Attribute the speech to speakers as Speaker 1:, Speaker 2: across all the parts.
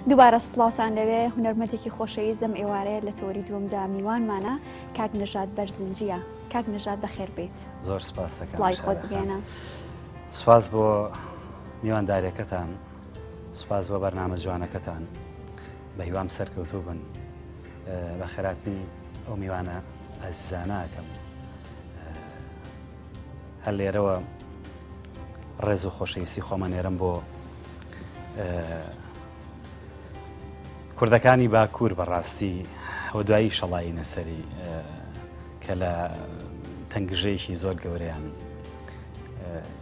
Speaker 1: دووبارە سڵاوتان لەوێ هونەرمەندێکی خۆشەویست ئێوارەیە لە تۆری دووەمدا میوانمانە کاک نەژاد بەرزنجیە. کاک نەژاد بەخێر بێت.
Speaker 2: زۆر سپاس دەکەم.
Speaker 1: سڵای خۆت بگێنە.
Speaker 2: سپاس بۆ میوانداریەکەتان، سپاس بۆ بەرنامە جوانەکەتان، بە هیوام سەرکەوتوو بن بە خێراتنی ئەو میوانە ئازیزانەکەم. هەر لێرەوە ڕێز و خۆشەویستی خۆمە نێرم بۆ کوردەکانی باکوور بەڕاستی ئەو دوایی شەڵایی نەسەری کە لە تەنگژەیەکی زۆر گەورەیان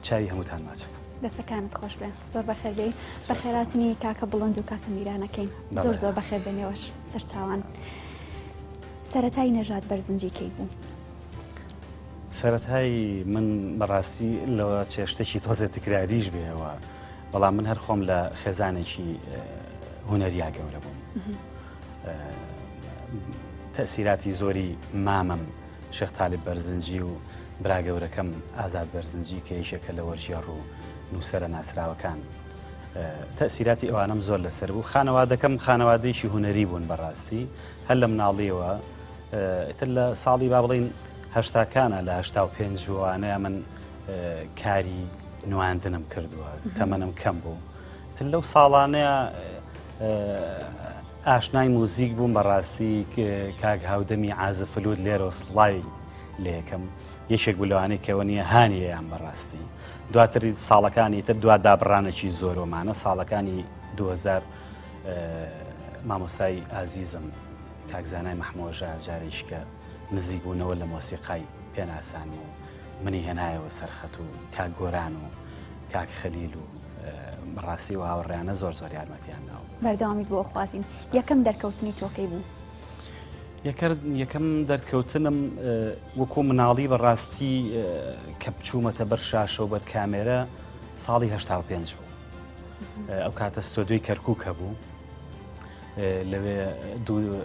Speaker 2: چاوی هەمووتان ماچەکەم.
Speaker 1: دەسەکانت خۆش بێ. زۆر بەخێر بێ. بە خێراتنی کاکە بڵند و کاکە میرانەکەین. زۆر زۆر بەخێر بێنەوەش سەرچاوان. سەرەتای نەژاد بەرزنجی کەی بوو؟
Speaker 2: سەرەتای من بەڕاستی لەوە چێشتێکی تۆزێت تکراریش بێەوە، بەڵام من هەر خۆم لە خێزانێکی هونەریا گەورە بووم. تەسیراتی زۆری مامەم شێخ تاالب بەرزنجی و برا گەورەکەم ئازاد بەرزنجی کە یەکێکە لە وەرژێڕ و نووسەرە ناسراوەکان تەسیراتی ئەوانم زۆر لەسەر بوو. خانەوادەکەم خانەوادەیەکی هونەری بوون بەڕاستی، هەر لە مناڵیەوە ئیتر لە ساڵی با بڵین هەشتاکانە لە 85 وانەیە من کاری نواندنم کردووە، تەمەنم کەم بوو. تر لەو ساڵانەیە ئاشنای موزیک بووم بەڕاستی کاک هاودەمی عازفلود لێرە سڵاوی لە یەکەم یەکێک بلوانەی کەەوە نیە هانیەیان بەڕاستی. دواتری ساڵەکانی تر دوا دابڕانێکی زۆرۆمانە ساڵەکانی 2000 مامۆستای ئازیزم کاکزانای مەحمۆژە جارێک کە نزیک بوونەوە لە مۆسیقای پێناسانی و منی هێنایەوە سەرخەت و کاک گۆران و کاک خەلیل و ڕاستی و هاوڕێیانە زۆر زۆر یارمەتیان ناوە.
Speaker 1: بەردەوامیت بۆ خوازیین. یەکەم دەرکەوتنی تۆکەی بوو؟
Speaker 2: یەکەم دەرکەوتنم وەکو مناڵی بەڕاستی کە بچوومەتە بەر شاشە و بەر کامێرە ساڵی 85 بوو. ئەو کاتە ستۆدیۆی کەرکووکە بوو، لەوێ دوو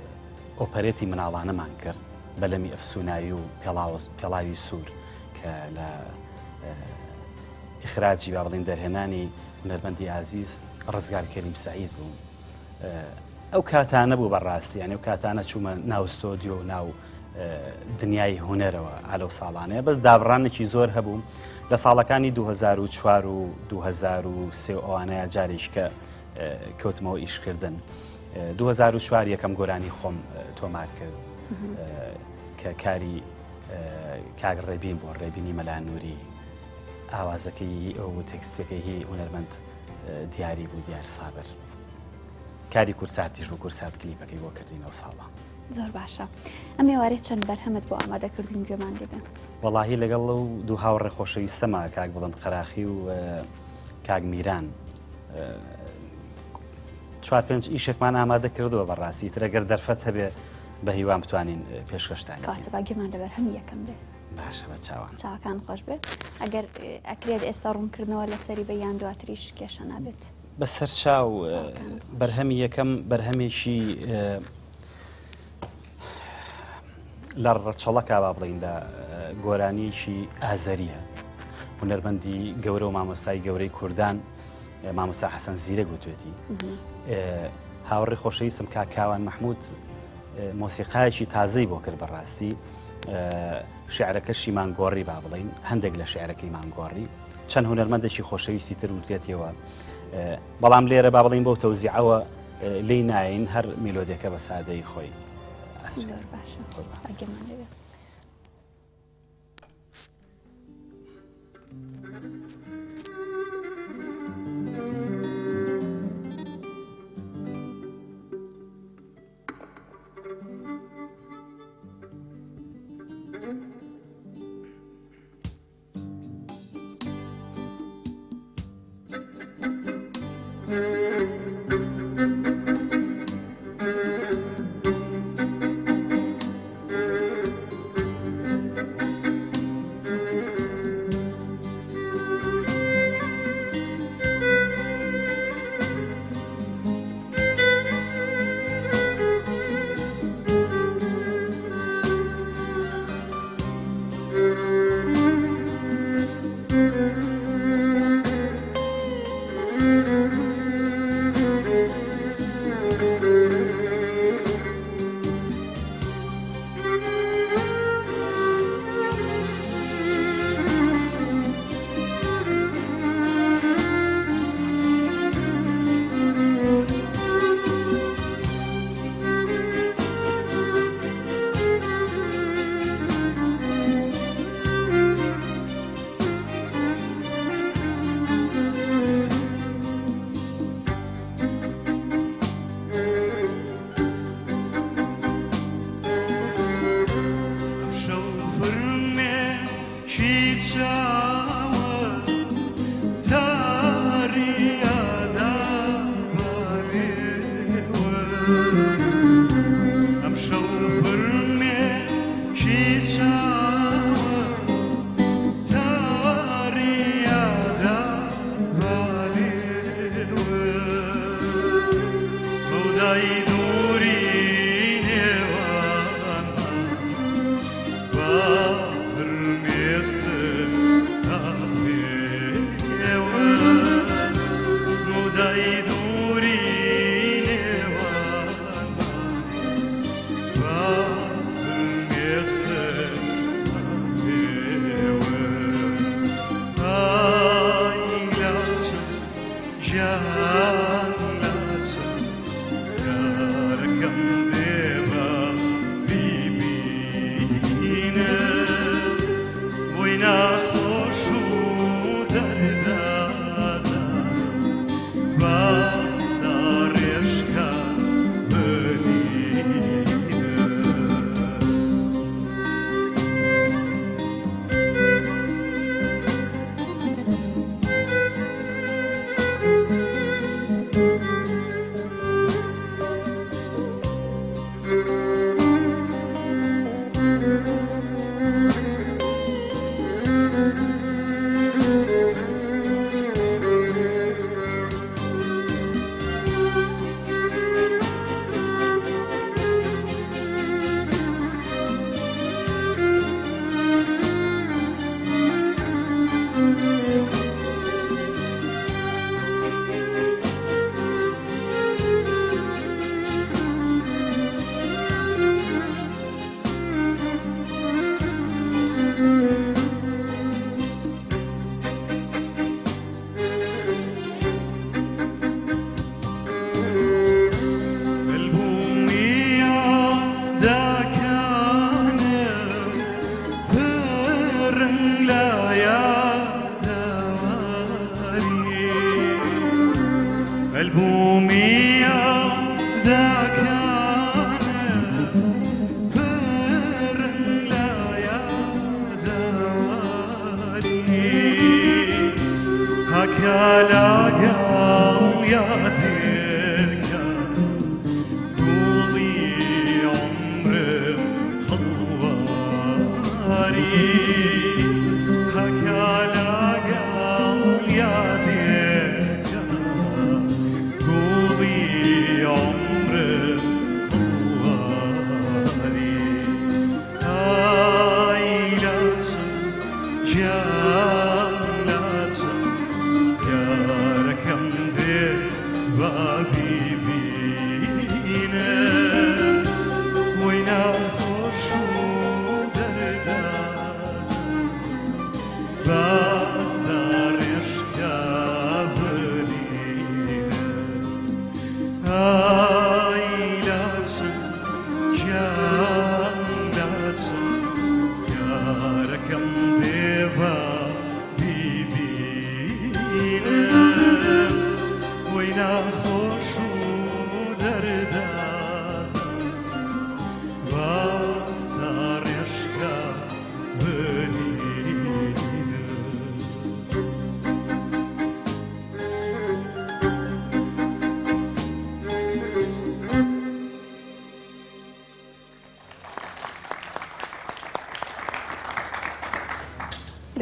Speaker 2: ئۆپەرێتی مناڵانەمان کرد، بەلەمی ئەفسونایی و پێڵاوی سوور کە لە ئیخراجی با بڵین دەرهێنانی هونەرمەندی عازیز ڕزگار کەریم سەعید بوو. ئەو کاتانە بوو بەڕاستی، یعنی ئەو کاتانە چوومە ناو ستۆدیۆ و ناو دنیای هونەرەوە ئالەو ساڵانەیە، بەس دابڕانێکی زۆر هەبوو لە ساڵەکانی 2004 و 2003 ئەوانەیە جارێک کە کەوتمەوە ئیشکردن. 2004 یەکەم گۆرانی خۆم تۆمار کرد کە کاری کاک ڕێبین بۆ ڕێبینی مەلانووری، ئاوازەکەی ئەو تێکستەکەی هی هونەرمەند دیاری بوو، دیار سابر. کاری کورساتیش بۆ کورسات کلیپەکەی بۆ کردینەوە ساڵە.
Speaker 1: زۆر باشە. ئەم ێوارێ چەند بەرهەمت بۆ ئامادەکردین گوێمان لێبێ؟
Speaker 2: وەڵاهی لەگەڵ ئەو دوو هاوڕێ خۆشەویستەمە کاک بڵند قەراخی و کاک میران 4-5 ئیشێکمان ئامادە کردووە بەڕاستی، تر ئەگەر دەرفەت هەبێ بە هیوام بتوانین پێشکەشتانی
Speaker 1: کاتەبا گوێمان لە بەرهەمی یەکەم بێ.
Speaker 2: باشە بە چاوان
Speaker 1: چاوەکان خۆش بێت. ئەگەر ئەکرێت ئێستا ڕوونکردنەوە لەسەری بە یان دواتریش کێشە نابێت.
Speaker 2: بەسەر چاو بەرهەمی یەکەم بەرهەمێکی لە ڕەچەڵەکا با بڵین لە گۆرانیەکی ئازەریە، هونەرمەندی گەورە و مامۆستای گەورەی کوردان مامۆستا حەسەن زیرە گوتوێتی. هاوڕێی خۆشەویستم کاکاوان مەحموود مۆسیقایەکی تازەی بۆ کرد بەڕاستی، شێعرەکەشی مانگۆڕی با بڵین، هەندێک لە شێعرەکەی مانگۆڕی، چەند هونەرمەندێکی خۆشەویستی تر وتێتەوە، بەڵام لێرە با بڵین بۆ تەوزیعەوە لی ناین هەر میلۆدیەکە بە سادەی خۆی.
Speaker 1: زۆر باشە. ئەگەمان لێبێ.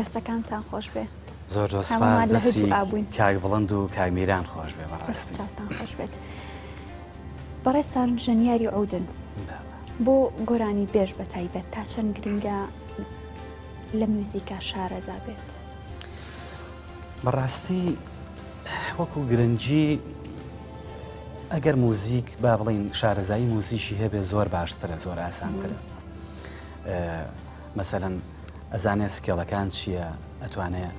Speaker 1: دەستەکانتان خۆش بێ.
Speaker 2: زۆر
Speaker 1: هەموومان لە
Speaker 2: دەستی
Speaker 1: هەدوو ئابووین.
Speaker 2: کاک بڵند و کامیران خۆش بێ بەڕاستی.
Speaker 1: چاوتان خۆش بێت. بەڕێستان ژەنیاری عودن بۆ گۆرانی بێژ بە تایبەت تا چەند گرنگە لە میوزیکا شارەزا بێت.
Speaker 2: بەڕاستی وەکو گرنگی ئەگەر موزیک با بڵین شارەزایی موزیشی هەبێ زۆر باشترە زۆر ئاسانترە. مەسەلەن ئەزانێ سکێڵەکان چییە ئەتوانێت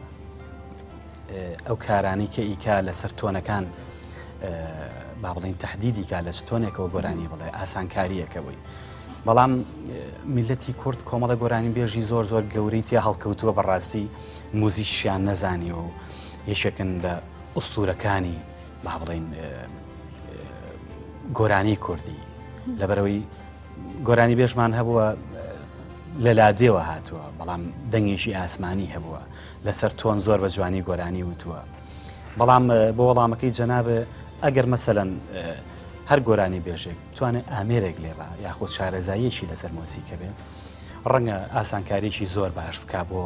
Speaker 2: ئەو کارانی کە ئیکا لەسەر تۆنەکان با بڵین تهدیدیکا لە تۆنێکەوە گۆرانی بڵێ ئاسانکاریەکەوەی. بەڵام میلەتی کورد کۆمەڵە گۆرانی بێژی زۆر زۆر گەورەی تیا هەڵکەوتووە بەڕاستی موزیشیان نەزانی و یەکێکن لە ئوستورەکانی با بڵین گۆرانی کوردی لەبەرەوەی گۆرانی بێژمان هەبووە لە لادێوە هاتووە بەڵام دەنگێکی ئاسمانی هەبووە لەسەر تۆن زۆر بە جوانی گۆرانی وتووە. بەڵام بۆ وەڵامەکەی جەنابە ئەگەر مەسەلەن هەر گۆرانی بێژێک توانێت ئامێرێک لێبە یاخود شارەزاییەکی لەسەر مۆسیکە بێ ڕەنگە ئاسانکاریی زۆر باش بک بۆ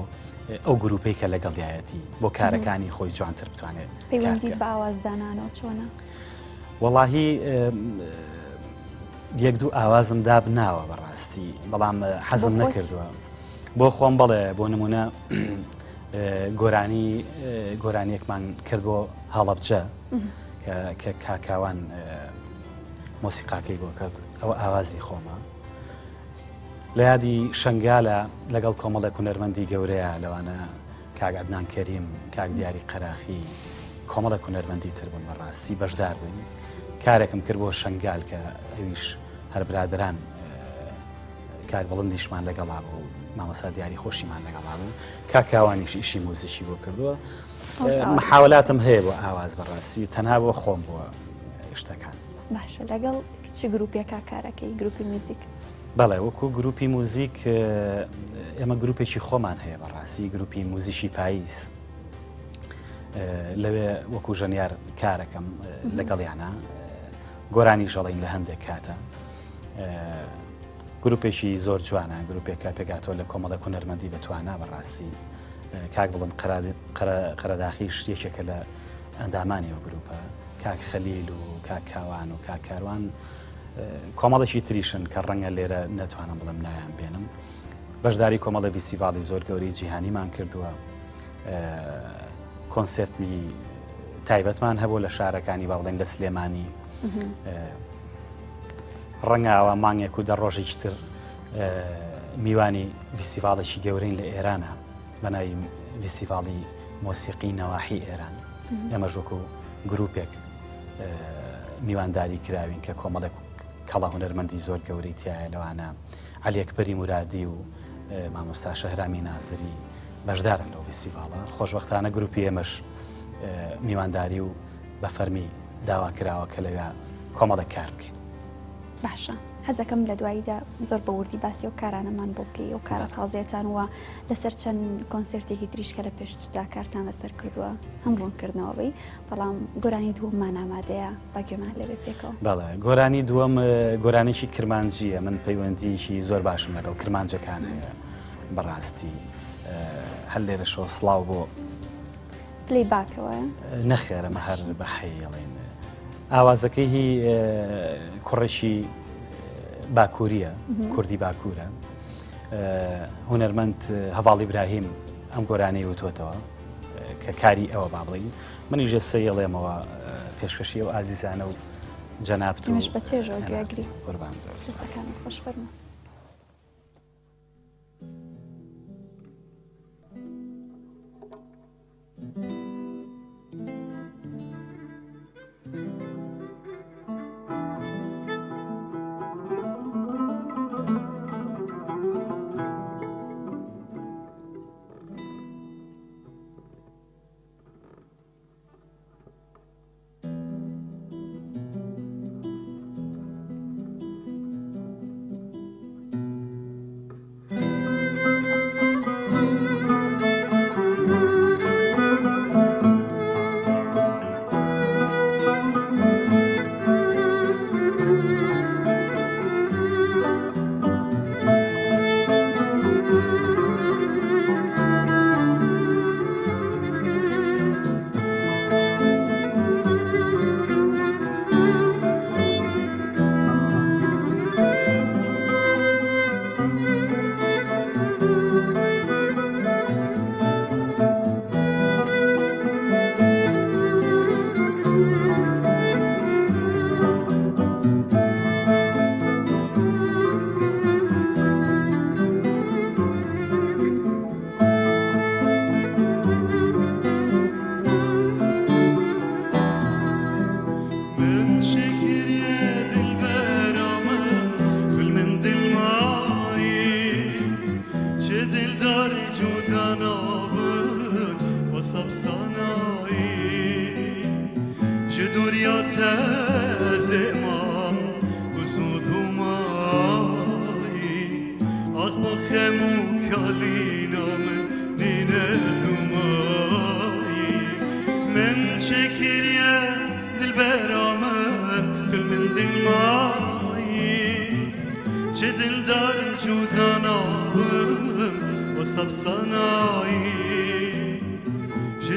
Speaker 2: ئەو گروپەی کە لەگەڵیایەتی بۆ کارەکانی خۆی جوانتر بتوانێت.
Speaker 1: پەیوەندی بە ئاوازدانانەوە چۆنە؟
Speaker 2: وەڵاهی یەک دوو ئاوازم دابناوە بەڕاستی بەڵام حەزم نەکردووە بۆ خۆم بڵێ بۆ نمونە گۆرانیەکمان کرد بۆ هەڵەبجە کە کاکاوان مۆسیقاکەی بۆ کرد ئەوە ئاوازی خۆمە لە یادی شنگالە لەگەڵ کۆمەڵێک هونەرمەندی گەورەیە لەوانە کاک عەدنان کەریم کاک دیاری قەراخی کۆمەڵێک هونەرمەندی تر بوون بەڕاستی بەشدار بووین کارێکم کرد بۆ شنگال کە ئەویش هەر برادران کاک بڵندیشمان لەگەڵا بوو مامەسا دیاری خۆشیمان لەگەڵا بوو کاکاوانیش ئیشی مۆزیکی بۆ کردووە محاولاتم هەیە بۆ ئاواز بەڕاستی تەنها بۆ خۆم بووە شتەکان
Speaker 1: باشە لەگەڵ چ گروپێکا کارەکەی گروپی موزیک
Speaker 2: بەڵێ وەکو گروپی موزیک ئێمە گروپێکی خۆمان هەیە بەڕاستی گروپی موزیشی پاییز لەوێ وەکو ژەنیار کارەکەم لەگەڵیانە گۆرانی ژەڵین لە هەندێک کاتە گروپێکی زۆر جوانە گروپێکە پێگاتۆ لە کۆمەڵە هونەرمەندی بەتوانە بەڕاستی کاک بڵند قەرەداخیش یەکێکە لە ئەندامانی ئەو گروپە کاک خەلیل و کاک کاوان و کاک کاروان کۆمەڵێکی تریشن کە ڕەنگە لێرە نەتوانم بڵم نایان بێنم بەشداری کۆمەڵە فیستیڤاڵی زۆر گەوری جیهانیمان کردووە کۆنسرتی تایبەتمان هەبوو لە شارەکانی با بڵێن لە سلێمانی ڕەنگاوە مانگێک و دە ڕۆژێکی تر میوانی فیستیڤاڵێکی گەورەین لە ئێرانە بەناوی فیستیڤاڵی مۆسیقی نەواحی ئێران ئێمە ژۆکو گروپێک میوانداری کراوین کە کۆمەڵێک کەڵە هونەرمەندی زۆر گەورەی تایە لەوانە عەلی ئەکبەری مورادی و مامۆستا شەهرامی نازری بەشدارن لەو فیستیڤاڵە خۆشبەختانە گروپی ئێمەش میوانداری و بە فەرمی داوا کراوە کە لەوێ کۆمەڵێک کار بکەین
Speaker 1: باشە حەزەکەم لە دواییدا زۆر بە وردی باسی و کارانەمان بۆ بکەی و کارە تازێتان وە لەسەر چەند کۆنسرتێکی تریشکە لە پێشتردا کارتان لەسەر کردووە هەم ڕوونکردنەوەی بەڵام گۆرانی دووەممان ئامادەیە باگوێمان لەوێ پێکەوە
Speaker 2: بەڵێ گۆرانی دووەم گۆرانێکی کرمانجیە من پەیوەندیکی زۆر باشم لەگەڵ کرمانجەکان هەیە بەڕاستی هەر لێرە شۆ سڵاو بۆ
Speaker 1: پلەی باکەوە
Speaker 2: نەخێرەمە هەر بە حەیڵێن ئاوازەکەی هی کوڕێکی باکووریە کوردی باکوورە هونەرمەند هەڤاڵ ئیبراهیم ئەم گۆرانەی وتوتەوە کە کاری ئەوە با بڵین منیش سەیڵێمەوە پێشکەشی و ئازیزانە و جەنابت و
Speaker 1: مش بە چێژەوە گوێگری
Speaker 2: قوربان زۆر
Speaker 1: سەسەکانت خۆش فەرموو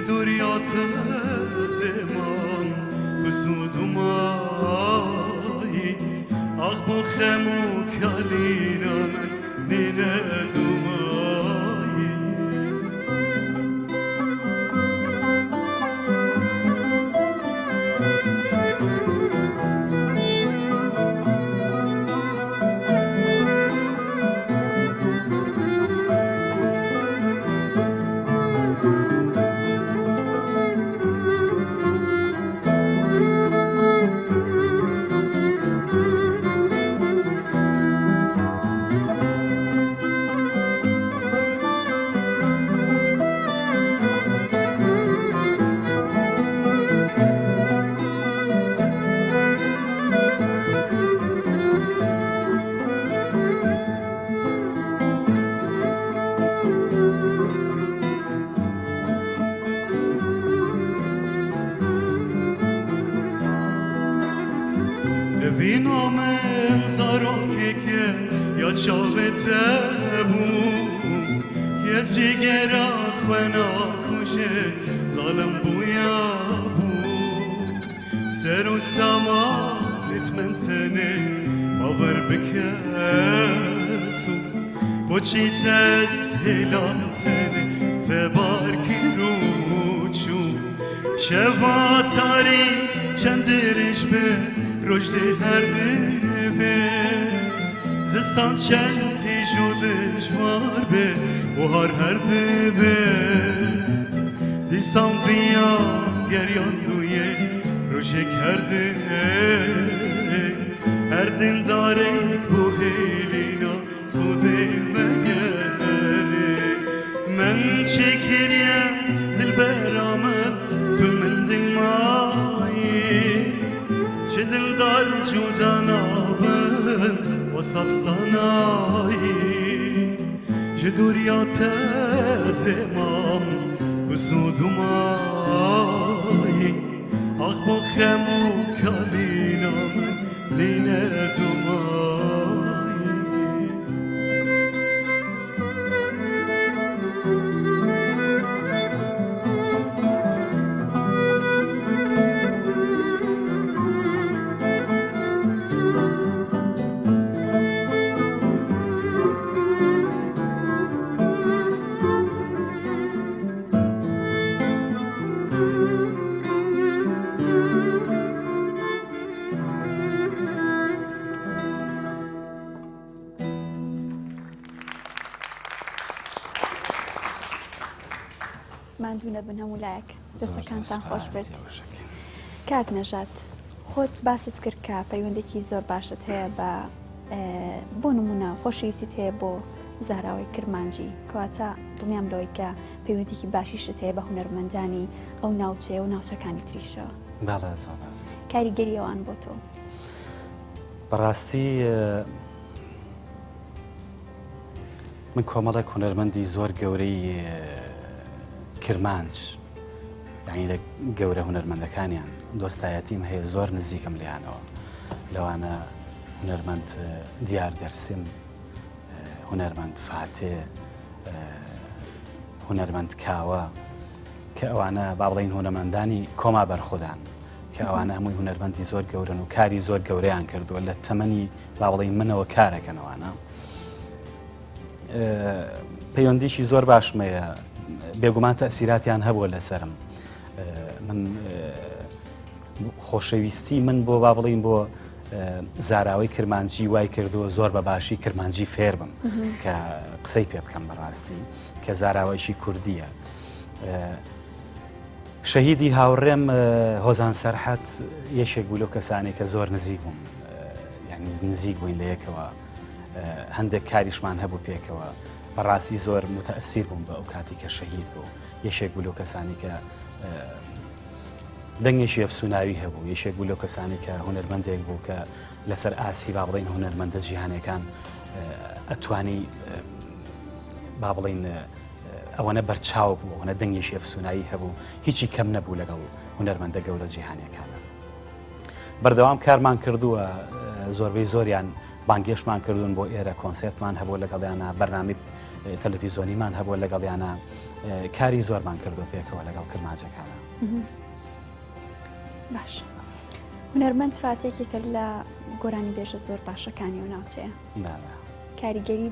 Speaker 3: جدوريات زمان وزود ما خموك علينا من ننادو ماي Vino men zarokeke ya çavete bu Yes jigera khwana kuje zalim bu ya bu Seru sama etmentene mavr beketu Poçi tes helantene tebarki ruçu Şevatari çendiriş be رشد هر به زستان چندی جو دشوار به و هر به دیسان بیا گریان دویه روشه کرده هر دن داره کو هلینا خوده مگره من چکریه دل برامن دل من دل مایی چه دلدار جدا نابن و سبسانایی جدوریات زمام گزود مایی آخ با خمو کالینا من لینه دومایی
Speaker 1: ماندوو نەبن هەموو لایەک دەستەکانتان خۆش بێت. کاک نەژات خۆت باست کرد کە پەیوەندێکی زۆر باشت هەیە بە بۆ نمونە خۆشەویستیت هەیە بۆ زاراوەی کرمانجی کەواتە دڵنیام لەوەی کە پەیوەندێکی باشیشت هەیە بە هونەرمەندانی ئەو ناوچەیە و ناوچەکانی تریشەوە. کاریگەری ئەوان بۆ تۆ
Speaker 2: بەڕاستی من کۆمەڵێک هونەرمەندی زۆر گەورەی کرمانج یعنی لە گەورە هونەرمەندەکانیان دۆستایەتیم هەیە زۆر نزیکم لیانەوە لەوانە هونەرمەند دیار دەرسم هونەرمەند فاتێ هونەرمەند کاوە کە ئەوانە با بڵێن هونەرمەندانی کۆما بەرخودان کە ئەوانە هەمووی هونەرمەندی زۆر گەورن و کاری زۆر گەورەیان کردووە لە تەمەنی با بڵێن منەوە کارەکەنەوانە پەیوەندیشی زۆر باشمەیە بێگومان تەسیراتیان هەبووە لەسرم من خۆشەویستی من بۆ با بڵین بۆ زاراوەی کرمانجی وای کردووە زۆر بە باشی کرمانجی فێر بم کە قسەی پێ بکەم بەڕاستی کە زاراوەیشی کوردیە شەهیدی هاوڕێم هۆزان سەرحەت یەکێک بوو لەو کەسانی کە زۆر نزیک بووم یعنی نزیک بووین لە یەکەوە هەندێک کاریشمان هەبوو پێکەوە بەڕاستی زۆر متەئسیر بووم بە ئەو کاتی کە شەهید بوو یەکێک بوو لەو کەسانی کە دەنگێکی ئەفسوناوی هەبوو یەکێک بوو لەو کەسانی کە هونەرمەندێک بوو کە لەسەر ئاسی با بڵێن هونەرمەندە جیهانیەکان ئەتوانی با بڵێن ئەوەنە بەرچاو بوو ئەوەنە دەنگێکی ئەفسونایی هەبوو هیچی کەم نەبوو لەگەڵ هونەرمەندە گەورە جیهانیەکانە بەردەوام کارمان کردووە زۆربەی زۆریان بانگێشمان کردوون بۆ ئێرە کۆنسێرتمان هەبوو لەگەڵیانە بەرنامی تەلەڤیزۆنیمان هەبووە لەگەڵیانە کاری زۆرمان کردو پێکەوە لەگەڵ کرمانجەکانە
Speaker 1: باش هونەرمەند فاتێکێکە لە گۆرانی بێژە زۆر باشەکانی و ناوچەیە
Speaker 2: بالا
Speaker 1: کاریگەری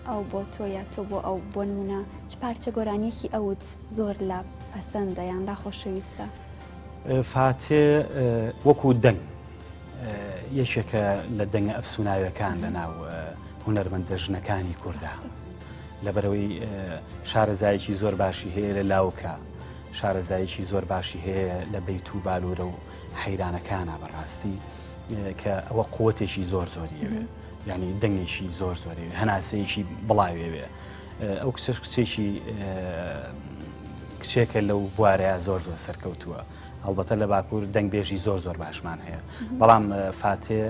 Speaker 1: ئەو بۆ تۆ یا تۆ بۆ ئەو بۆ نمونە چ پارچە گۆرانیەکی ئەوت زۆر لە پەسەندە یان لا خۆشەویستە
Speaker 2: فاتێ وەکو دەنگ یەکێکە لە دەنگە ئەفسوناویەکان لە ناو هونەرمەندە ژنەکانی کووردا لەبەرەوەی شارەزایەکی زۆر باشی هەیە لە لاوکە شارەزایەکی زۆر باشی هەیە لە بەیت و بالۆرە و حەیرانەکانە بەڕاستی کە ئەوە قووەتێکی زۆر زۆریەوێ یعنی دەنگێکی زۆر زۆری هەناسەیەکی بڵاوێوێ ئەو کچێکی کچێکە لەو بوارەیە زۆر سەرکەوتووە هەڵبەتە لە باکوور دەنگبێژی زۆر باشمان هەیە بەڵام فاتێ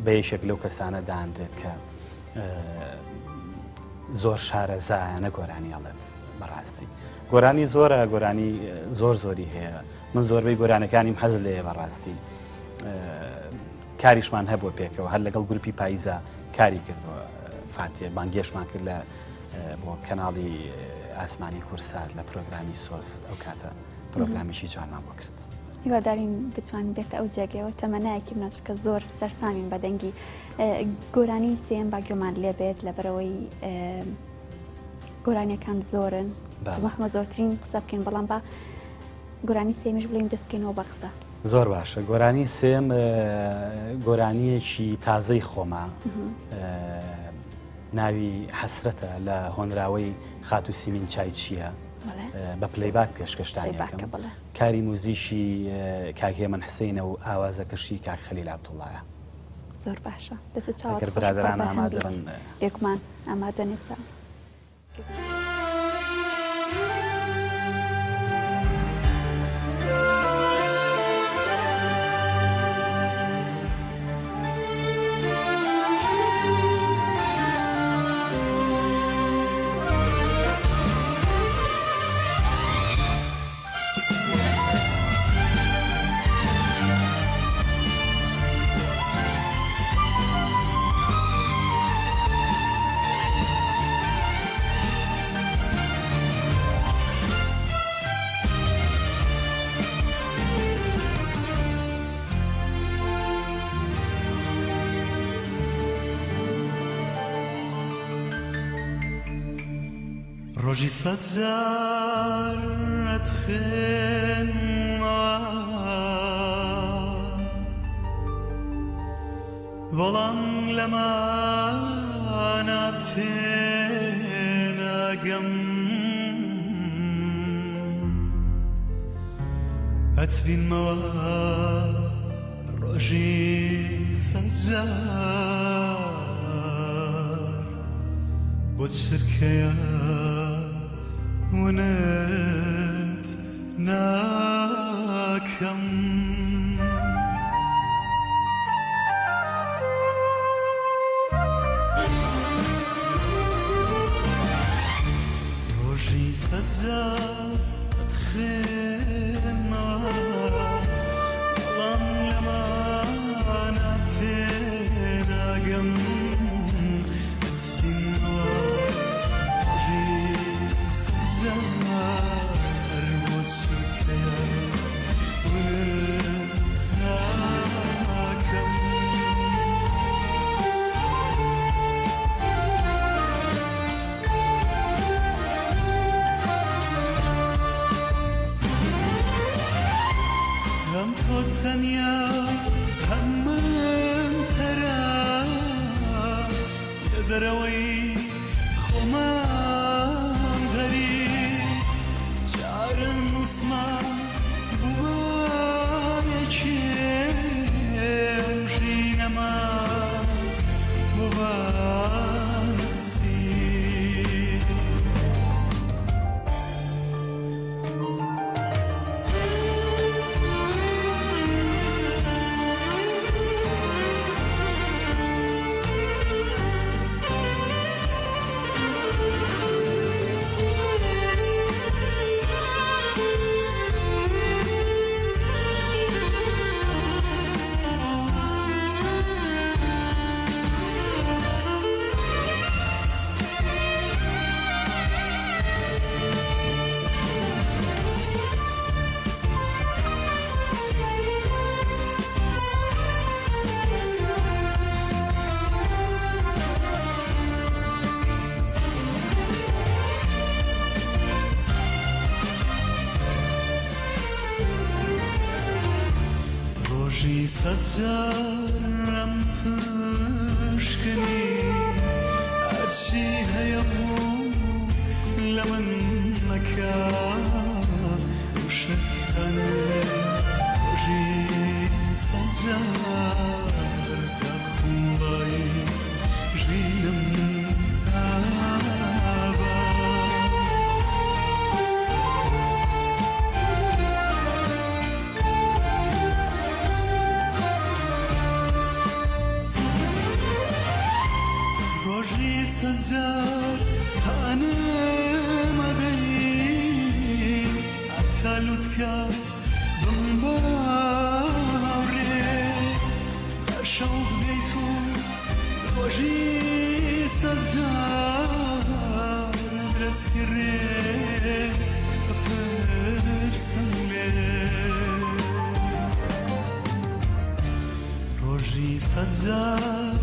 Speaker 2: بە یەکێک لەو کەسانە دانرێت کە زۆر شارەزایانە گۆرانی هەڵێت بەڕاستی گۆرانی زۆرە گۆرانی زۆری هەیە من زۆربەی گۆرانەکانیم حەز لێیە بەڕاستی کاریشمان هەبووە پێکەوە هەر لەگەڵ گروپی پاییزە کاری کردووە فاتێ بانگێشمان کرد لە بۆ کەناڵی ئاسمانی کورسات لە پرۆگرامی سۆس ئەو کاتە پرۆگرامیشی جوانمان بۆ کرد
Speaker 1: هیوادارین بتوانین بێتە ئەو جێگەوە تەمەنایەکی بناتکە زۆر سەرسامین بە دەنگی گۆرانی سێم باگوێمان لێ بێت لەبەرەوەی گۆرانیەکان زۆرن محمە زۆرترین قسە بکەین بەڵام بە گۆرانی سێمیش بڵین دەستکەینەوە بە قسە
Speaker 2: زۆر باشە گۆرانی سێم گۆرانیەکی تازەی خۆمە ناوی حەسرەتە لە هۆنراوەی خات و سیمین چای چییە بە پلەیباک پێشکەشتانیەکەم کاری موزیشی کاک هێمن حسینە و ئاوازەکەشی کاک خەلیل عەبدوڵڵایە
Speaker 1: زۆر باشە دەست چاوات
Speaker 2: ئەگەر برادران ئامادەن
Speaker 1: دێکمان ئامادە نیستە
Speaker 3: ڕۆژی سەد جار ئەتخێنمەوە بەڵام لەمانە تێناگەم ئەتبینمەوە ڕۆژی سەد جار بۆ چرکەیە ونت ناکەم ڕۆژی سەد جار ئەتخێنمەوە بەڵام لەمانە تێناگەم تەنیا هەممەن تەرە لە دەرەوەی خۆمان غەریب جارن وسمان وایەکێم ژینەما بۆبانسی جارم پشکنی هرچی هیامو لمن مکا وشکنه وجی سجار تخوای جینم سجار أنا مدي أتلوتك بمباري أشوق ديتو وجي سجار برسيري برسمي روجي سجار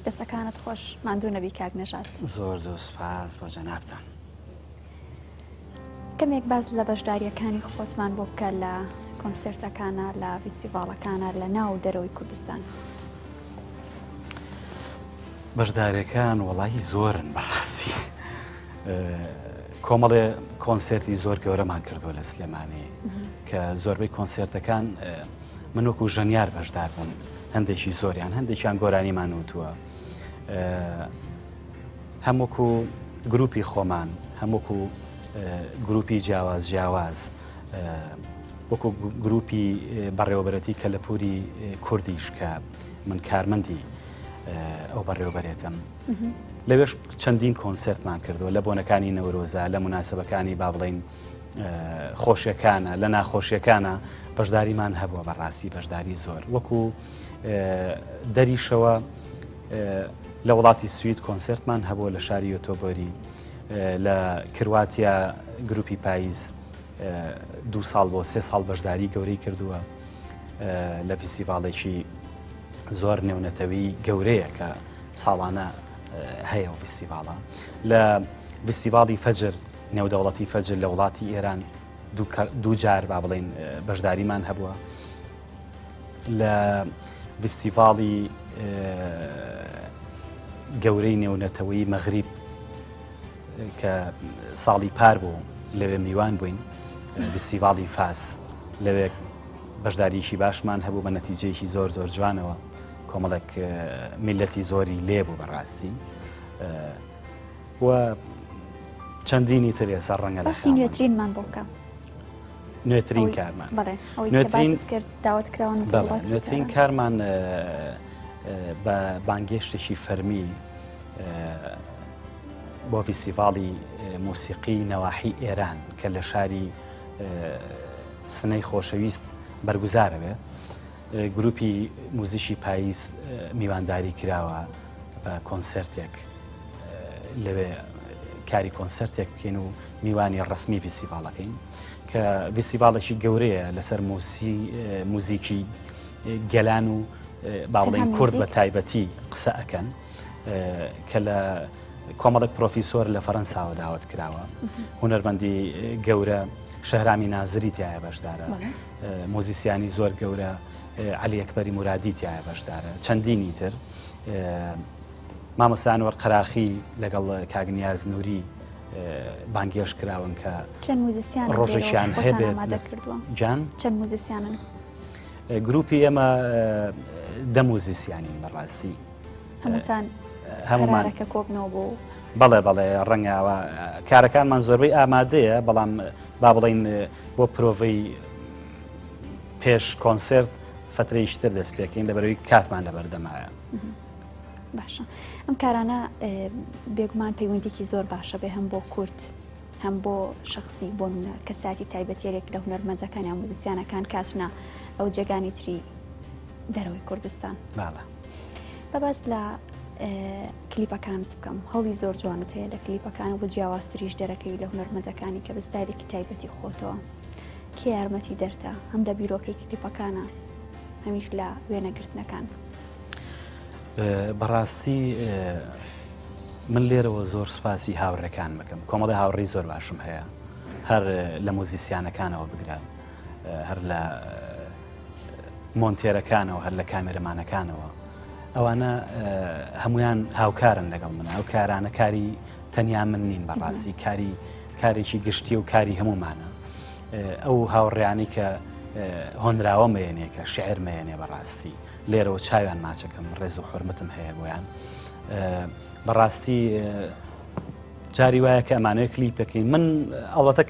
Speaker 1: دەستەکانت خۆش ماندوو نەبی کاک نەژات.
Speaker 2: زۆر زۆر سوپاس بۆ جەنابتان.
Speaker 1: کەمێک باز لە بەشداریەکانی خۆتمان بۆ بکە لە کۆنسێرتەکانە لە فیستیڤاڵەکانە لە ناو دەرەوەی کوردستان.
Speaker 2: بەشداریەکان وەڵاهی زۆرن بەڕاستی. کۆمەڵێ کۆنسێرتی زۆر گەورەمان کردووە لە سلێمانی کە زۆربەی کۆنسێرتەکان من وەکو ژەنیار بەشدار بوون، هەندێکی زۆریان هەندێکیان گۆرانیمان وتووە، هەمووکو گروپی خۆمان، هەمووکو گروپی جیاواز وەکو گروپی بەڕێوەبەرەتی کەلەپوری کوردیش کە من کارمەندی ئەو بەڕێوەبەرێتم، لەوێش چەندین کۆنسێرتمان کردووە لە بۆنەکانی نەورۆزە، لە مناسبەکانی با بڵێین خۆشیەکانە، لە ناخۆشیەکانە بەشداریمان هەبووە بەڕاستی بەشداری زۆر. وەکو دەریشەوە لە وڵاتی سوید کۆنسێرتمان هەبووە لە شاری ئۆتۆبۆری، لە کرواتیا گروپی پاییز 2 ساڵ بۆ 3 ساڵ بەشداری گەورەی کردووە لە فیستیڤاڵێکی زۆر نێونەتەوەی گەورەیە کە ساڵانە هەیە و فیستیڤاڵە. لە فیستیڤاڵی فەجر نێودەوڵەتی فەجر لە وڵاتی ئێران 2 جار با بڵێن بەشداریمان هەبووە. لە فیستیڤاڵی گەورەی نێونەتەوەی مەغریب کە ساڵی پار بوو لەوێ میوان بووین، فیستیڤاڵی فاس لەوێ بەشداریشی باشمان هەبوو بە نەتیجەیەکی زۆر زۆر جوانەوە، کۆمەڵێک میلەتی زۆری لێبوو بەڕاستی و چەندینی تر ێستا ڕەنگە لە
Speaker 1: نوێترینمان بۆ بکە.
Speaker 2: نوێترین کارمان نوێترین کارمان بە بانگێشتێکی فەرمی بۆ فیستیڤاڵی موسیقی نەواحی ئێران کە لە شاری سنەی خۆشەویست بەرگوزارەوێ، گروپی موزیشی پاییز میوانداری کراوە بە کۆنسێرتێک، لەوێ کاری کۆنسێرتێک بکەین و میوانی ڕسمی فیستیڤاڵەکەین کە فیستیڤاڵێکی گەورەیە لەسەر موزیکی گەلان و با بڵێن کورد بە تایبەتی قسە ئەکەن کە لە کۆمەڵێک پرۆفیسۆر لە فەڕەنساوە داوت کراوە. هونەرمەندی گەورە شەهرامی نازری تایە بەشدارە، مۆزیسیانی زۆر گەورە عەلی ئەکبەری مورادی تایە بەشدارە، چەندینی تر مامۆستا ئەنوەر قەراخی لەگەڵ کاگنیاز نووری بانگێش کراون کە ڕۆژێکیان هەبێت جان
Speaker 1: چەند موزیسیانن؟
Speaker 2: گروپی ئێمە 10 موزیسیانین بەڕاستی،
Speaker 1: هەمومان کە کۆبنەوە بوو.
Speaker 2: بەڵێ بەڵێ ڕەنگاوە کارەکانمان زۆربەی ئامادەیە، بەڵام با بڵین بۆ پرۆڤەی پێش کۆنسێرت فترەیشتر دەست پێکەین لەبەرەوەی کاتمان لەبەردەمایە.
Speaker 1: باشە ئەم کارانە بێگومان پەیوەندێکی زۆر باشە بێ هەم بۆ کورت هەم بۆ شخصی بۆ منە کەساتی تایبەتێک لە هونەرمەندەکان یا موزیسیانەکان کاتنە ئەو جێگانی تری دەرەوەی کوردستان
Speaker 2: باڵە
Speaker 1: بەبەست لە کلیپەکانت بکەم هەڵی زۆر جوانت هەیە لە کلیپەکان بۆ جیاوازتریش دەرەکەوی لە هونەرمەندەکانی کە بەستایلێکی تایبەتی خۆتەوە کێ یارمەتی دەرتە هەم لە بیرۆکەی کلیپەکانە هەمیش لە وێنەگرتنەکان
Speaker 2: بەڕاستی من لێرەوە زۆر سوپاسی هاوڕەکان بکەم کۆمەڵی هاوڕێی زۆر باشم هەیە هەر لە موزیسیانەکانەوە بگران هەر لە مۆنتێرەکانەوە هەر لە کامێرەمانەکانەوە ئەوانە هەمویان هاوکارن لەگەڵ منە ئەو کارانە کاری تەنیا من نین بەڕاستی کارێکی گشتی و کاری هەمومانە ئەو هاوڕێیانی کە هۆنراوە مێنێ کە شعر مێنێ بەڕاستی لێرەوە چاویان ماچەکەم ڕێز و حرمەتم هەیە بۆیان بەڕاستی جاری وایە کە ئەمانەیە کلیپەکەی من ئەڵەتە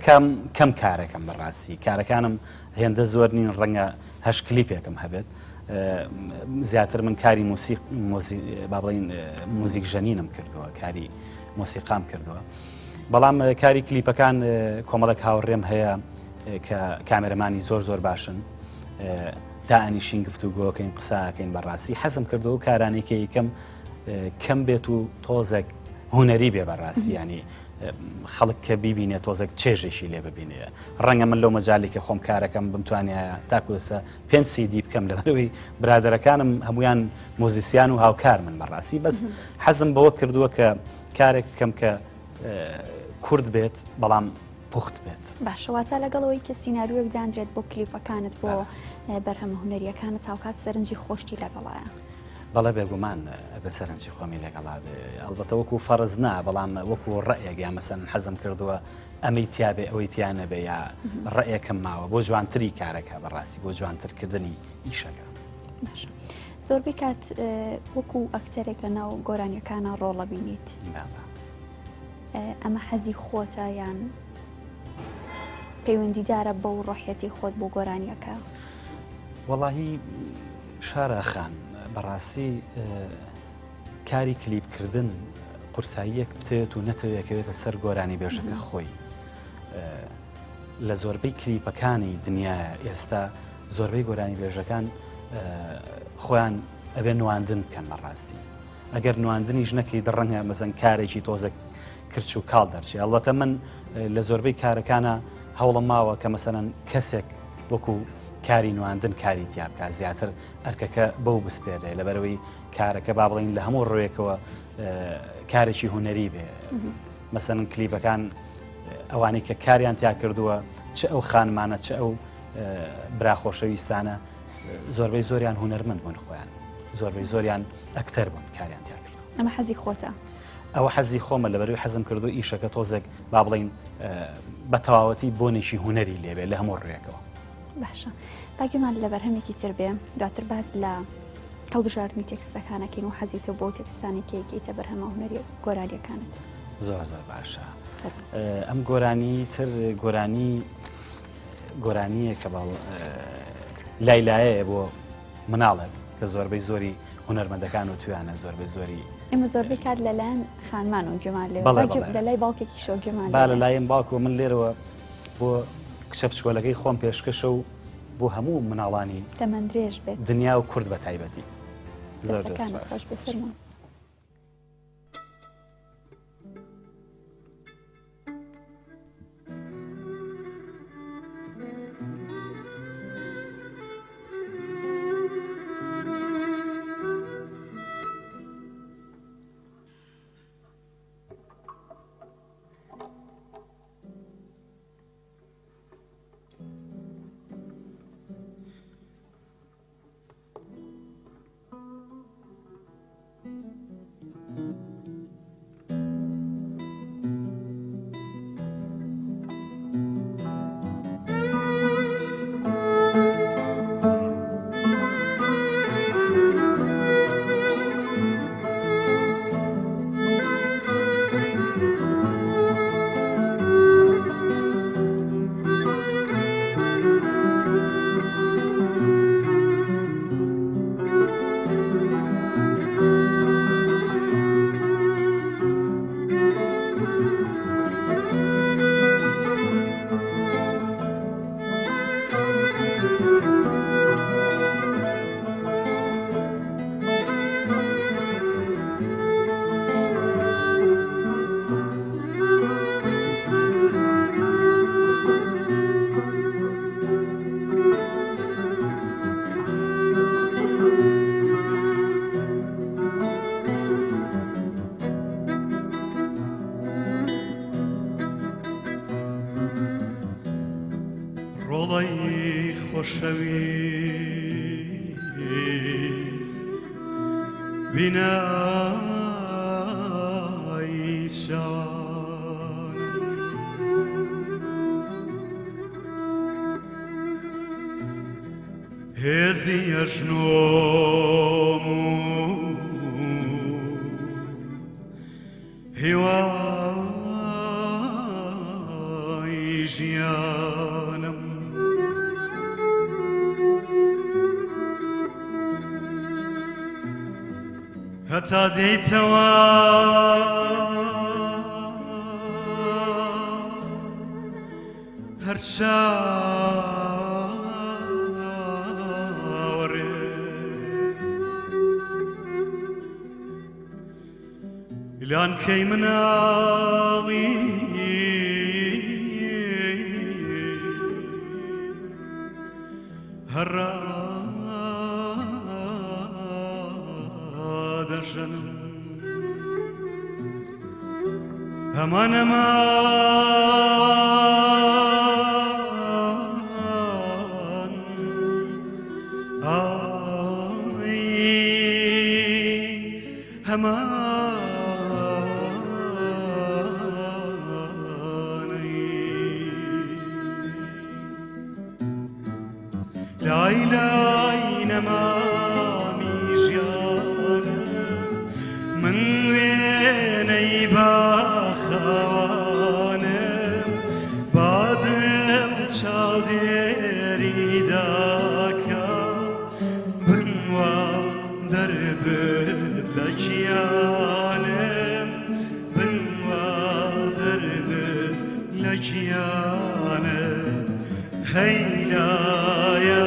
Speaker 2: کەم کارەکەم بەڕاستی کارەکانم هێندە زۆر نین ڕەنگە هەش کلیپێکم هەبێت زیاتر من کاری با بڵین موزیک ژەنینم کردووە کاری مۆسیقام کردووە بەڵام کاری کلیپەکان کۆمەڵێک هاوڕێم هەیە کە کامێرەمانی زۆر زۆر باشن دائنیشین گفتوگۆکەین قساکەین بەڕاستی حەزم کردەوە و کارانێکی یەکەم کەم بێت و تۆزێک هونەری بێ بەڕاستی ینی خەڵک کە بیبینێت تۆزێک چێژێکی لێ ببینێ ڕەنگە من لەو مەجاالی کە خۆم کارەکەم بمتوانایە تاکوسە 5 CD بکەم لەبەرەوەی برادەرەکانم هەمویان مۆزیسیان و هاوکار من بەڕاستی بەس حەزم بەوە کردووە کە کارێک بکەم کە کورد بێت بەڵام پوخت بێت
Speaker 1: باشەواتە لەگەڵەوەی کە سینناریۆک دانرێت بۆ کلیپەکانت بۆ بەرهەمە هونەریەکانت هاوکات سەرنجی خۆشتی لەگەڵایە
Speaker 2: بەڵێ بێگومان بە سەرنجی خۆمی لەگەڵا ئەلبەتە وەکو فەرز نا بەڵام وەکو ڕەیەک یا مەسەن حەزم کردووە ئەمەی تیاابێ ئەوەی تیانە بێ یا ڕەیەکم ماوە بۆ جوانتری کارەکە بەڕاستی بۆ جوانترکردنی ئیشەکە
Speaker 1: زۆربەی کات وەکو ئەکتەرێک لە ناو گۆرانیەکانە ڕۆڵە بینیت ئەمە حەزی خۆتە یان پەیوەندیدارە بەو ڕۆحەتی خۆت بۆ گۆرانیەکە
Speaker 2: وەڵاهی شارە خان بەڕاستی کاری کلیپکردن قورساییەک بتێت و نەتەوێتەوێتە سەر گۆرانی بێژەکە خۆی لە زۆربەی کلیپەکانی دنیاە ئێستا زۆربەی گۆرانی بێژەکان خۆیان ئەبێ نواندن بکەن بەڕاستی ئەگەر نواندنیش نەکەی دڕەنگە مەزەن کارێکی تۆزە کرچ و کاڵ دەرچێ ئەڵبەتە من لە زۆربەی کارەکانە هەوڵە ماوە کە مەسەنەن کەسێک وەکو کاری نواندن کاری تیابکە زیاتر ئەرکەکە بەو بسپێرێ لەبەرەوەی کارەکە با بڵین لە هەموو ڕوێکەوە کارێکی هونەری بێ مەسەن کلیپەکان ئەوانەی کە کاریان تیا کردووە چ ئەو خانمانە چ ئەو براخۆشەویستانە زۆربەی زۆریان هونەرمەند بوون خۆیان زۆربەی زۆریان ئەکتەر بوون کاریان تیا کردو
Speaker 1: ئەمە حەزی خۆتە
Speaker 2: ئەوە حەزی خۆمە لەبەرەوەی حەزم کردو ئیشەکە تۆزێک با بڵین بە تەواوەتی بۆنێکی هونەری لێبێ لە هەموو ڕێکەوە
Speaker 1: باشە باگومان لە بەرهەمێکی تر بێ دواتر باس لە هەڵبژاردننی تێکستەکانەکەین و حەزی تۆ بۆ تێکستانێکیکەیتە بەرهەمە هونەری گۆرانیەکانت
Speaker 2: زۆر زۆر باشە ئەم گۆرانی تر گۆرانیە کە لایلایەیە بۆ مناڵێک کە زۆربەی زۆری هونەرمەندەکان و تویانە زۆربەی زۆری
Speaker 1: ئێمە زۆربەی کات لەلایەن خانمان و گوێمان لێ لە لای باوکێکی شۆ گوێمان
Speaker 2: با لەلایەن باوکۆ من لێرەوە بۆ کچە پشکۆلەکەی خۆم پێشکەشە و بۆ هەموو مناڵانی
Speaker 1: تەمەندرێژ بێت
Speaker 2: دنیا و کورد بە تایبەتی زۆر
Speaker 1: دەستەکانت بفەرمون.
Speaker 3: دڵی خۆشەویست بینایی شان هێزی ئەژنۆم و هیوای ژیانم هەتا دێیتەوە هەر چاوەڕێ لانکەی مناڵی هەڕا دەژەنم هەمان لای لای نەمامی ژیانە من وێنەی باخەوانم بادم چاودێری داکە بنوا دەردت لە گیانم بنوا دەردت لە گیانم هەی لایە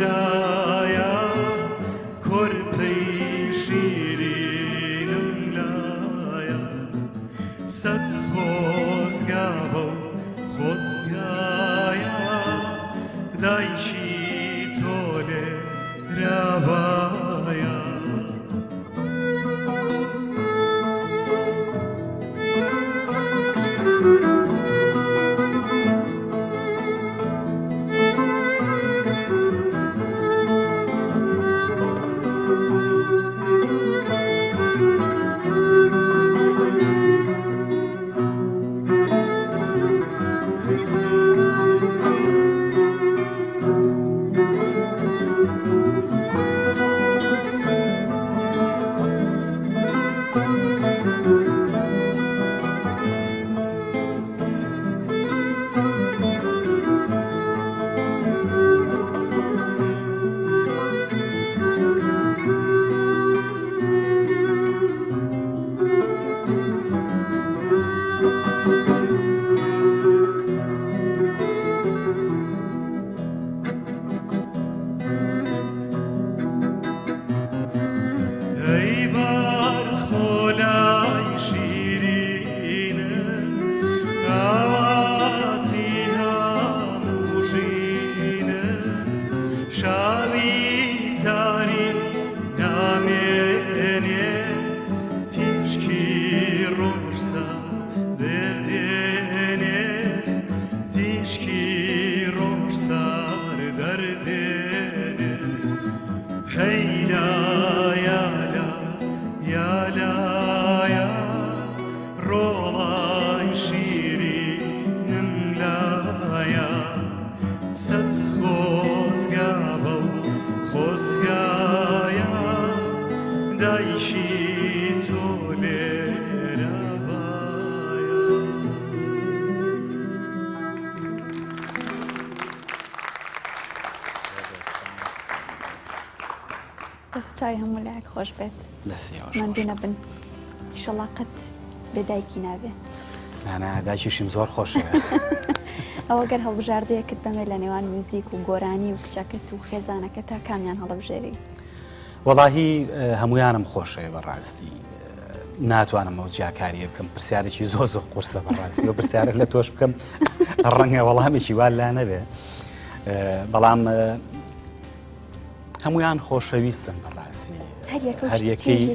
Speaker 3: لایە کۆرپەی شیرینم لایە سەد خۆزگا بەو خۆزگایە دایکی تۆ لێرەبایە
Speaker 1: دەست چای هەموو لایەک خۆش بێت مندوو نەبن ئیشەڵا قەت بێدایکی نابێ
Speaker 2: نانە دایکیشیم زۆر خۆشە
Speaker 1: ئەوە گەر هەڵبژاردەیەکت بەمێ لە نێوان موزیک و گۆرانی و کچەکەت و خێزانەکە تا کامیان هەڵەبژێری
Speaker 2: وەڵاهی هەمویانم خۆشەیە بەڕاستی ناتوانم ئەو جیاکاریە بکەم پرسیارێکی زۆر زۆر قورسە بەڕاستی و پرسیارێک لە تۆش بکەم ڕەنگە وەڵامێکی وا لا نەبێ بەڵام هەمویان خۆشەویستن بەڕاستی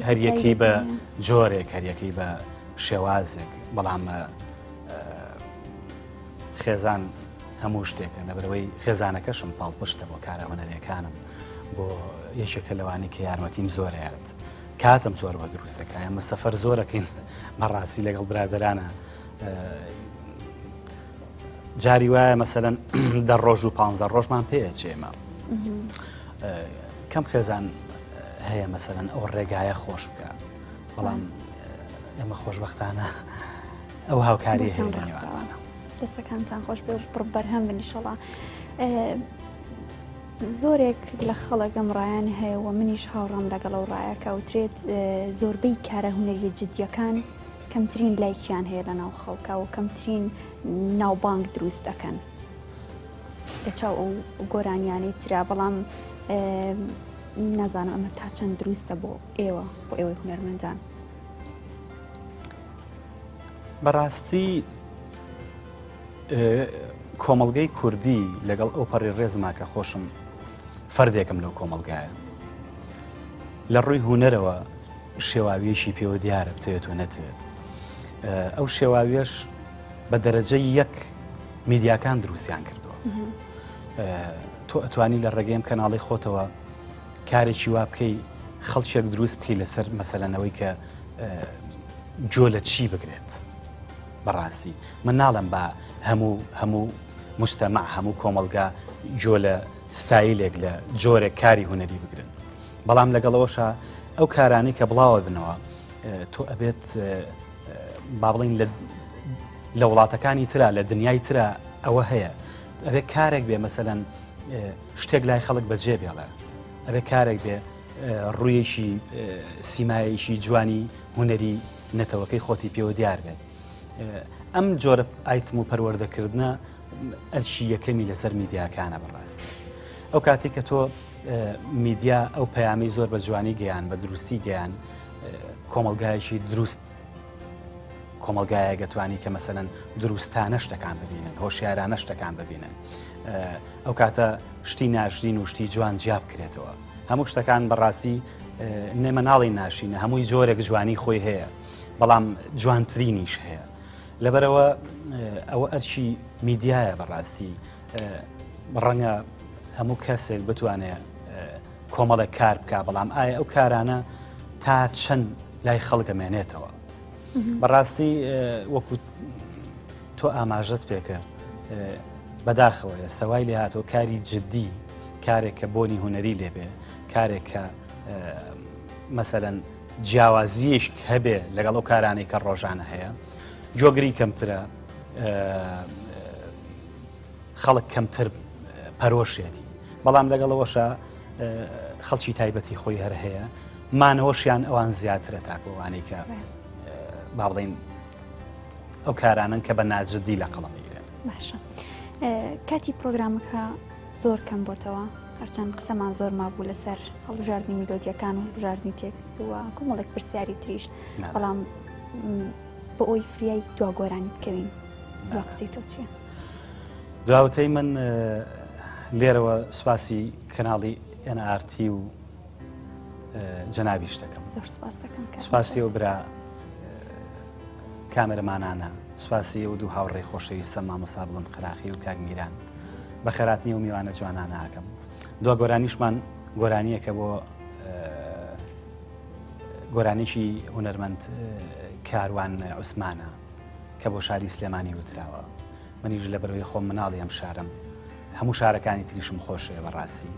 Speaker 2: هەریەکەی بە جۆرێک هەریەکەی بە شێوازێک بەڵام خێزان هەموو شتێکە لە بەرەوەی خێزانەکەشم پاڵپشتە بۆ کارە هونەرەکانم بۆ یەکێکە لەوانی کە یارمەتیم زۆرەیات کاتم زۆر بە دروستەکە ئەمە سەفەر زۆرەکەین بەڕاستی لەگەڵ برادرانە جاری وایە مەسەلەن 10 ڕۆژ و 15 ڕۆژمان پێچێمە کەم خێزان هەیە مەسەلەن ئەو ڕێگایە خۆش بکە بەڵام ئێمە خۆشبەختانە ئەو هاوکاری هەیە لە نێوانمانە
Speaker 1: دەستەکانتان خۆش بێ پڕ بەرهەم بن ئینشەڵا زۆرێک لە خەڵک ئەم ڕایان هەیە و منیش هاوڕام لەگەڵ ئەو ڕایە کەوترێت زۆربەی کارە هونەریە جدیەکان کەمترین لایکیان هەیە لە ناو خەڵکە و کەمترین ناوبانگ دروست دەکەن لەچاو ئەو گۆرانیانەی ترا بەڵام نازانم ئەمە تا چەند دروستە بۆ ئێوەی هونەرمەندان
Speaker 2: بەڕاستی کۆمەڵگەی کوردی لەگەڵ ئەو پەڕی ڕێزما کە خۆشم فەردێکم لەو کۆمەلگایە لە ڕووی هونەرەوە شێواویەشی پێوە دیارە بتوێت و نەتوێت ئەو شێواویەش بە دەرەجەی یەک میدیاکان دروستیان کردووە تۆ ئەتوانی لە ڕێگەیم کەناڵی خۆتەوە کارێکی وا بکەی خەڵکێک دروست بکەی لەسەر مەسەلەنەوەی کە جۆ لە چی بگرێت بەڕاستی من ناڵم بە هەموو مجتەمع هەموو کۆمەلگا جۆ لە ستایلێک لە جۆرێک کاری هونەری بگرن بەڵام لەگەڵەوەشە ئەو کارانی کە بڵاوە بنەوە تۆ ئەبێت با بڵین لە وڵاتەکانی ترا لە دنیای ترا ئەوە هەیە ئەبێت کارێک بێ مەسەلەن شتێک لای خەڵک بەجێ بێڵێ ئەبێت کارێک بێ ڕوویەکی سیمایەکی جوانی هونەری نەتەوەکەی خۆتی پێوە دیار بێت ئەم جۆرە ئایتم و پەروەردەکردنە ئەرشی یەکەمی لەسەر میدیاکانە بەڕاستی ئەو کاتی کە تۆ میدیا ئەو پەیامی زۆر بە جوانی گەیان بە دروستی گەیان کۆمەلگایەکی دروست کۆمەلگایە گەتوانی کە مەسەلەن دروستانە شتەکان ببینن هۆشیارانە شتەکان ببینن ئەو کاتە شتی ناشرین و شتی جوان جیاب بکرێتەوە هەموو شتەکان بەڕاستی نێمەناڵی ناشینە هەمووی جۆرێک جوانی خۆی هەیە بەڵام جوانترینیش هەیە لەبەرەوە ئەوە ئەرچی میدیایە بەڕاستی ڕەنگە هەموو کەسێک بتوانێت کۆمەڵێک کار بکە بەڵام ئایا ئەو کارانە تا چەند لای خەڵگەمێنێتەوە بەڕاستی وەکو تۆ ئاماژەت پێکرد بەداخەوە ئێستاوای لێ هاتۆ کاری جددی کارێک کە بۆنی هونەری لێبێ کارێک کە مەسەلەن جیاوازیش هەبێ لەگەڵ ئەو کارانەی کە ڕۆژانە هەیە جۆگری کەمترە خەڵک کەمتر پەرۆشێتی بەڵام لەگەڵەوەشە خەڵکی تایبەتی خۆی هەر هەیە مانەوەشیان ئەوان زیاترە تاکۆوانەی کە با بڵین ئەو کارانن کە بە ناجددی لە قەڵەمەگرێن
Speaker 1: باشە کاتی پرۆگرامەکە زۆر کەم بۆتەوە هەرچەند قسەمان زۆر مابوو لەسەر هەڵبژاردننی میلۆدیەکان و هەڵبژاردننی تێکست وە کۆمەڵێک پرسیاری تریش بەڵام بە ئەوی فریای دواگۆرانی بکەوین دوا قسەی تۆ چییە؟
Speaker 2: دواوتەی من لێرەوە سوپاسی کەناڵی NRT و جەنابیش دەکەم
Speaker 1: زۆر سپاس دەکەم
Speaker 2: سوپاسی ئەو برا کامێرەمانانە سوپاسی ئەو دوو هاوڕێی خۆشەویستە مامەسا بڵند قەراخی و کاک میران بە خێراتنی و میوانە جوانانە ئاکەم دوا گۆرانیشمان گۆرانیەکە بۆ گۆرانیشی هونەرمەند کاروان عوسمانە کە بۆ شاری سلێمانی وتراوە منیش لە بەرەوەی خۆم مناڵی ئەم شارم هەموو شارەکانی تریشم خۆشەوە بەڕاستی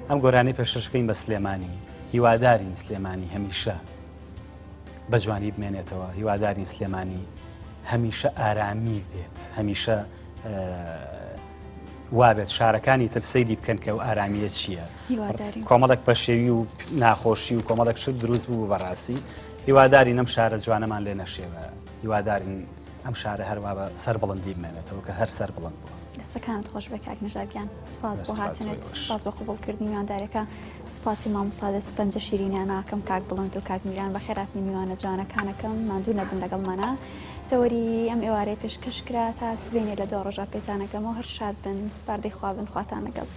Speaker 2: ئەم گۆرانی پێشەشەکەین بە سلێمانی هیوادارین سلێمانی هەمیشە بە جوانی بمێنێتەوە هیوادارین سلێمانی هەمیشە ئارامی بێت هەمیشە وابێت شارەکانی تر سەیری بکەن کە ئەو ئارامیە چییە کۆمەڵێک بەشێوی و ناخۆشی و کۆمەڵێک شت دروست بوو بەڕاستی هیوادارین ئەم شارە جوانەمان لێ نەشێوە هیوادارین ئەم شارە هەروە بە سەر بڵندی بمێنێتەوە کە هەر سەر بڵند بووە
Speaker 1: دەستەکانت خۆش بە کاک نەژادگیان سپاس بۆ هاتنێت سپاس بە قوبوڵکردنی میواندارەکە سپاسی مامۆستا سوپەنجە شیرینیان ناکەم کاک بڵند و کاک میران بە خێراتنی میوانە جوانەکانەکەم ماندوو نەبن لەگەڵمانە تەوەری ئەم ئێوارەیە پێشکەشکرا تا سبێنێ لە دۆ ڕۆژە پێتانەکەمەوە هەر شاد بن سپاردەی خوا بن خواتان لەگەڵ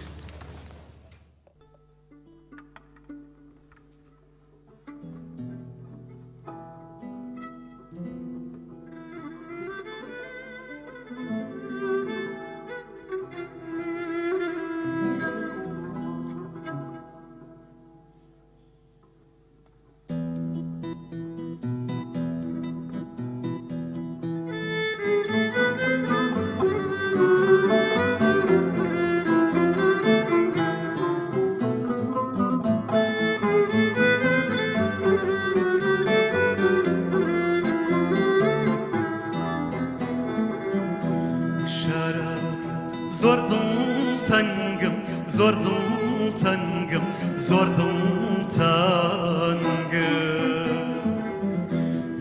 Speaker 3: زۆر دڵتەنگم زۆر دڵتەنگم زۆر دڵتەنگم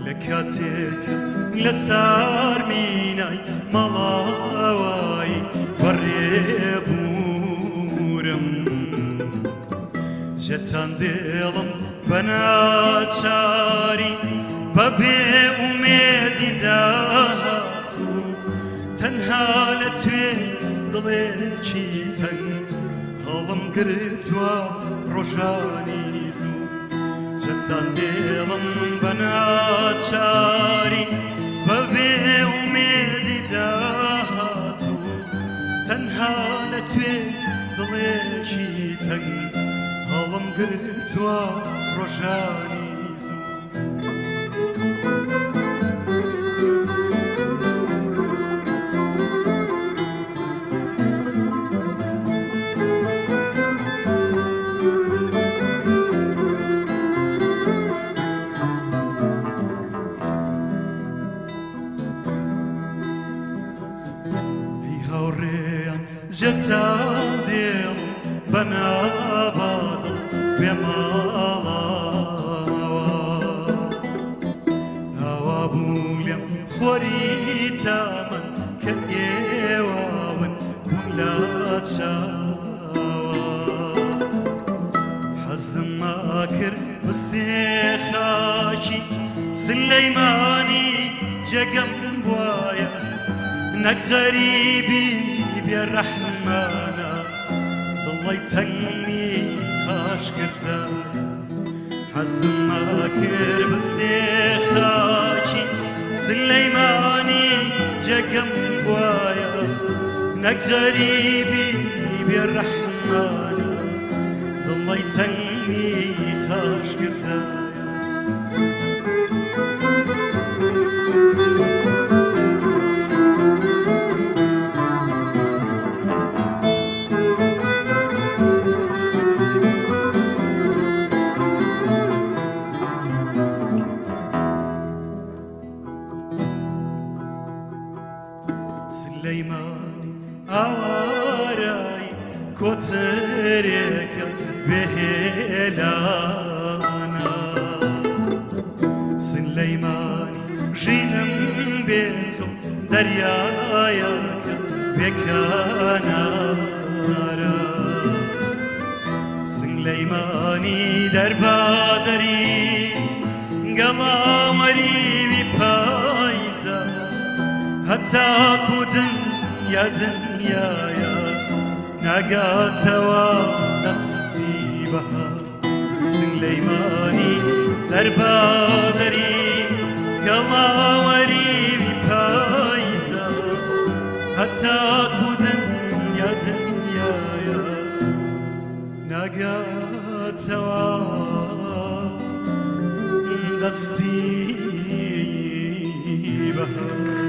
Speaker 3: لە کاتێکە لە سارمینای مەڵاوایی بەڕێبوورم جەتان دێڵم بە ناچاری بە بێئومێدی داهاتوو تەنها لە توێ دڵێکی تەنگ هەڵم گرتووە ڕۆژانی زوو جەتان دێڵم بە ناچاری بە بێئومێدی داهاتوو تەنها لە توێ دڵێکی تەنگ هەڵم گرتووە ڕۆژانی زوو جەتان دێڵ بە نابادڵ بێماڵاوە ئاوا بوو لێم خۆری تامن کە ئێواون بوون لە چاوە حەزم کرد بستێ خاکی سلەیمانی جێگەم وایە نەک غەریبی بێڕەحمانە دڵی تەنگی خاش کردە حەزم کرد بستێ خاکی سلەیمانی جێگەم وایە نەک غەریبی بێڕەحمانە دڵی تەنگی خاش کردە سلەیمانی ئاوارای کۆترێکە بێهێلانە سلەیمانی ژینم بێتۆ دەریایەکە بێکانارە سلەیمانی دەربادەری گەڵامەریوی پایزە هەتاکو دنیا دنیایە ناگاتەوە دەستی بەهار سلەیمانی دەربادەری گەڵاوەریوی پایزە هەتاکو دنیا دنیایە ناگاتەوە دەستی بەهار